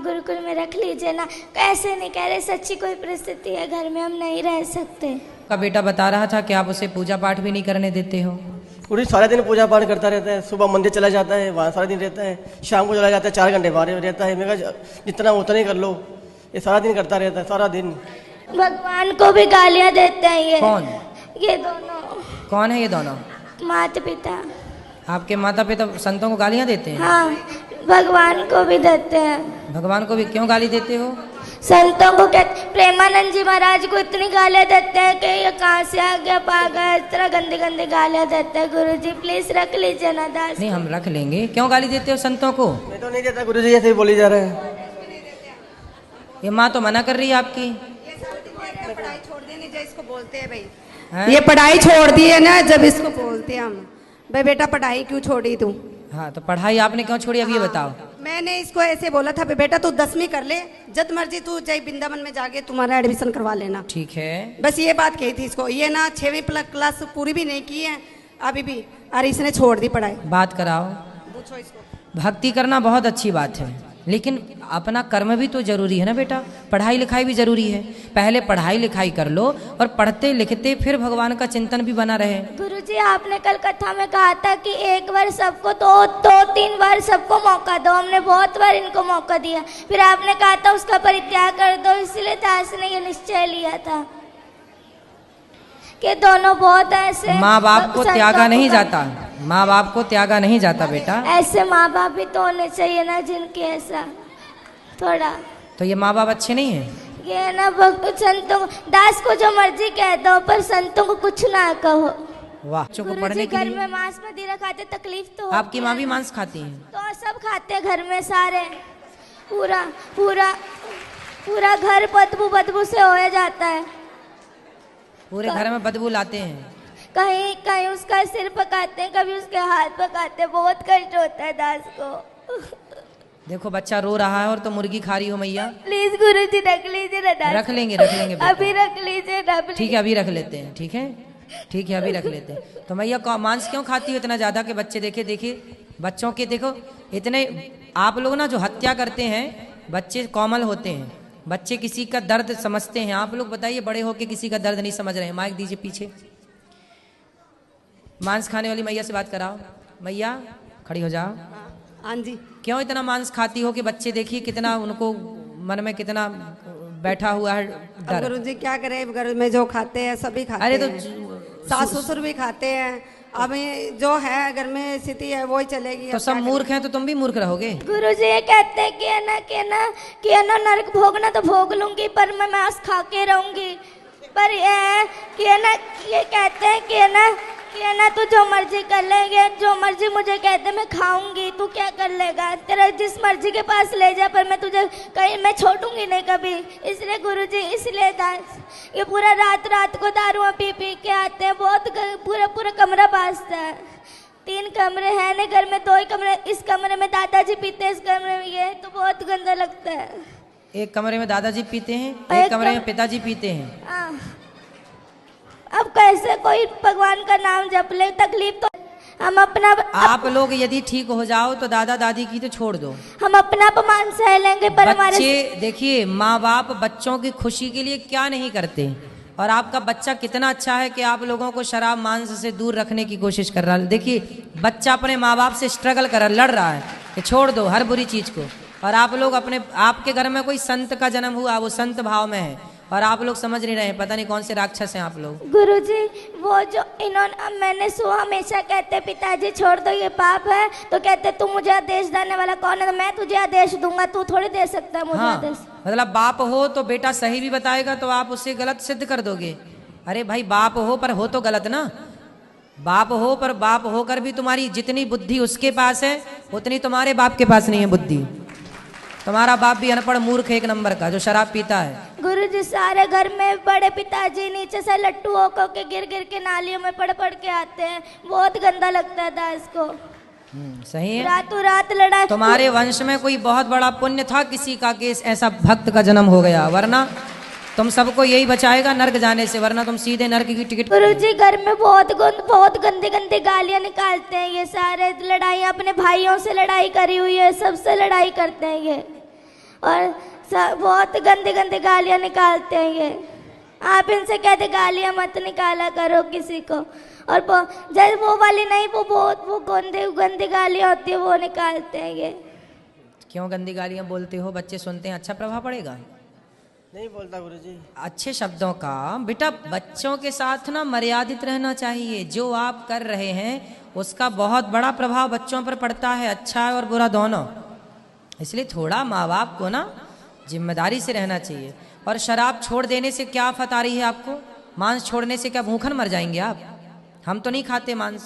गुरुकुल में रख लीजिए ना। कैसे नहीं कह रहे, सच्ची कोई परिस्थिति है घर में, हम नहीं रह सकते। का बेटा बता रहा था कि आप उसे पूजा पाठ भी नहीं करने देते हो। पूरी सारे दिन पूजा पाठ करता रहता है। सुबह मंदिर चला जाता है, वहाँ सारा दिन रहता है। शाम को चला जाता है, 4 घंटे बाहर रहता है। मैं कहा जितना उतना ही कर लो। ये सारा दिन करता रहता है, सारा दिन। भगवान को भी गालियां देते हैं ये। कौन? ये दोनों। कौन है ये दोनों? माता पिता। आपके माता पिता संतों को गालियां देते हैं? हाँ, भगवान को भी देते हैं। भगवान को भी क्यों गाली देते हो? संतों को कहते, प्रेमानंद जी महाराज को इतनी गालियां देते हैं कि ये कहाँ से आ गया पागल, इस तरह गंदी गंदी गालियां देते हैं। गुरुजी प्लीज रख लीजिए ना दास। नहीं, हम रख लेंगे। क्यों गाली देते हो संतों को? मैं तो नहीं देता गुरुजी, ऐसे ही बोली जा रहा है। ये माँ तो मना कर रही है आपकी। पढ़ाई छोड़ देनी जो इसको बोलते हैं भाई है? ये पढ़ाई छोड़ दी है ना, जब इसको बोलते हैं हम भाई बेटा पढ़ाई क्यों छोड़ी तू। हाँ, तो पढ़ाई आपने क्यों छोड़ी अब ये बताओ। मैंने इसको ऐसे बोला था बेटा तू 10वीं कर ले, जब मर्जी तू जय वृंदावन में जाके तुम्हारा एडमिशन करवा लेना। ठीक है। बस ये बात कही थी इसको। ये ना 6वीं क्लास पूरी भी नहीं की है अभी भी, और इसने छोड़ दी पढ़ाई। बात कराओ। पूछो इसको। भक्ति करना बहुत अच्छी बात है, लेकिन अपना कर्म भी तो जरूरी है ना बेटा। पढ़ाई लिखाई भी जरूरी है। पहले पढ़ाई लिखाई कर लो और पढ़ते लिखते फिर भगवान का चिंतन भी बना रहे। गुरुजी आपने कल कथा में कहा था कि एक बार सबको दो 3 बार सबको मौका दो। हमने बहुत बार इनको मौका दिया, फिर आपने कहा था उसका परित्याग कर दो। इसलिए दास ने ये निश्चय लिया था कि दोनों बहुत ऐसे। माँ बाप को त्यागा नहीं जाता, माँ बाप को त्यागा नहीं जाता बेटा। ऐसे माँ बाप भी तो होने चाहिए ना जिनके ऐसा थोड़ा। तो ये माँ बाप अच्छे नहीं हैं? ये ना संतों दास को जो मर्जी कह दो, पर संतों को कुछ ना कहो। वाह। बच्चों को पढ़ने गुरुजी के घर लिए। में मांस मदिरा खाते, तकलीफ तो आपकी माँ भी मांस खाती है? तो सब खाते हैं घर में सारे। पूरा पूरा पूरा घर बदबू से होया जाता है। पूरे घर में बदबू लाते हैं। कहीं कहीं उसका सिर पकाते हैं, कभी उसके हाथ पकाते हैं। बहुत कष्ट होता है दास को। देखो बच्चा रो रहा है और तो मुर्गी खा रही हो मैया। प्लीज गुरुजी रख लीजिए ना दास। रख लेंगे बेटा। अभी रख लीजिए ना। ठीक है, अभी रख लेते हैं। ठीक है, ठीक है, अभी रख लेते हैं। तो मैया मांस क्यों खाती हो इतना ज्यादा? के बच्चे देखिए बच्चों के देखो इतने। आप लोग ना जो हत्या करते हैं, बच्चे कोमल होते हैं, बच्चे किसी का दर्द समझते हैं। आप लोग बताइए, बड़े होके किसी का दर्द नहीं समझ रहे हैं। माइक दीजिए पीछे। मांस खाने वाली मैया से बात कराओ। मैया खड़ी हो जाओ। हाँ जी। क्यों इतना मांस खाती हो कि बच्चे देखिए कितना उनको मन में कितना बैठा हुआ है डर। गुरुजी क्या करे, घर में जो खाते हैं सभी खाते अरे तो हैं। सास ससुर भी खाते हैं। अब ये जो है घर में स्थिति है वही चलेगी। तो सब मूर्ख हैं तो तुम भी मूर्ख रहोगे। गुरुजी ये कहते हैं कि है ना नरक भोगना तो भोग लूंगी, पर मैं मांस खा के रहूंगी। पर ये कहते हैं कि है ना तू जो मर्जी कर लेंगे, जो मर्जी मुझे कहते मैं खाऊंगी, तू क्या कर लेगा? तेरा जिस मर्जी के पास ले जा, पर मैं तुझे कहीं मैं छोड़ूंगी नहीं कभी। इसलिए गुरुजी, इसलिए दास ये पूरा रात को दारुआं पी के आते हैं। बहुत पूरा कमरा बासता है। 3 कमरे हैं ना घर में, 2 ही कमरे। इस कमरे में दादाजी पीते हैं, इस कमरे में ये, तो बहुत गंदा लगता है। एक कमरे में दादाजी पीते हैं, एक कमरे में पिताजी पीते हैं। अब कैसे कोई भगवान का नाम जप ले? तकलीफ तो हम अपना। आप लोग यदि ठीक हो जाओ तो दादा दादी की तो छोड़ दो, हम अपना अपमान सह लेंगे, पर हमारे बच्चे देखिए माँ बाप बच्चों की खुशी के लिए क्या नहीं करते। और आपका बच्चा कितना अच्छा है कि आप लोगों को शराब मांस से दूर रखने की कोशिश कर रहा है। देखिए बच्चा अपने माँ बाप से स्ट्रगल कर लड़ रहा है कि छोड़ दो हर बुरी चीज को। और आप लोग आपके घर में कोई संत का जन्म हुआ, वो संत भाव में है, और आप लोग समझ नहीं रहे। पता नहीं कौन से राक्षस हैं आप लोग। गुरुजी वो जो इन्होंने, मैंने हमेशा कहते पिताजी छोड़ दो ये पाप है, तो कहते तू मुझे आदेश देने वाला कौन है? तो मैं तुझे आदेश दूंगा, तू थोड़ी दे सकता है मुझे आदेश। मतलब बाप हो तो बेटा सही भी बताएगा तो आप उसे गलत सिद्ध कर दोगे। अरे भाई बाप हो पर हो तो गलत ना। बाप हो पर बाप होकर भी तुम्हारी जितनी बुद्धि उसके पास है उतनी तुम्हारे बाप के पास नहीं है बुद्धि। तुम्हारा बाप भी अनपढ़ मूर्ख 1 नंबर का जो शराब पीता है। गुरुजी सारे घर में बड़े पिताजी नीचे से लट्टू होकर के गिर के नालियों में पड़ के आते हैं। बहुत गंदा लगता है दास को। सही है। रातों रात लड़ा। तुम्हारे वंश में कोई बहुत बड़ा पुण्य था किसी का कि ऐसा भक्त का जन्म हो गया, वरना तुम सबको यही बचाएगा नर्क जाने से, वरना तुम सीधे नर्क की टिकट। गुरुजी घर में बहुत गंदी गालियां निकालते हैं ये सारे। लड़ाई अपने भाइयों से लड़ाई करी हुई है, सबसे लड़ाई करते हैं ये। और बहुत गंदे गंदे गालियाँ निकालते हैं ये। आप इनसे कहते गालियाँ मत निकाला करो किसी को। और जब वो वाली नहीं, वो बहुत वो गंदे गंदी गालियाँ होती है वो निकालते हैं ये। क्यों गंदी गालियाँ बोलते हो? बच्चे सुनते हैं, अच्छा प्रभाव पड़ेगा? नहीं बोलता गुरुजी। अच्छे शब्दों का बेटा बच्चों के साथ ना मर्यादित रहना चाहिए। जो आप कर रहे हैं उसका बहुत बड़ा प्रभाव बच्चों पर पड़ता है, अच्छा और बुरा दोनों। इसलिए थोड़ा माँ बाप को ना जिम्मेदारी से रहना चाहिए। और शराब छोड़ देने से क्या आफत आ रही है आपको? मांस छोड़ने से क्या भूखन मर जाएंगे आप? हम तो नहीं खाते मांस।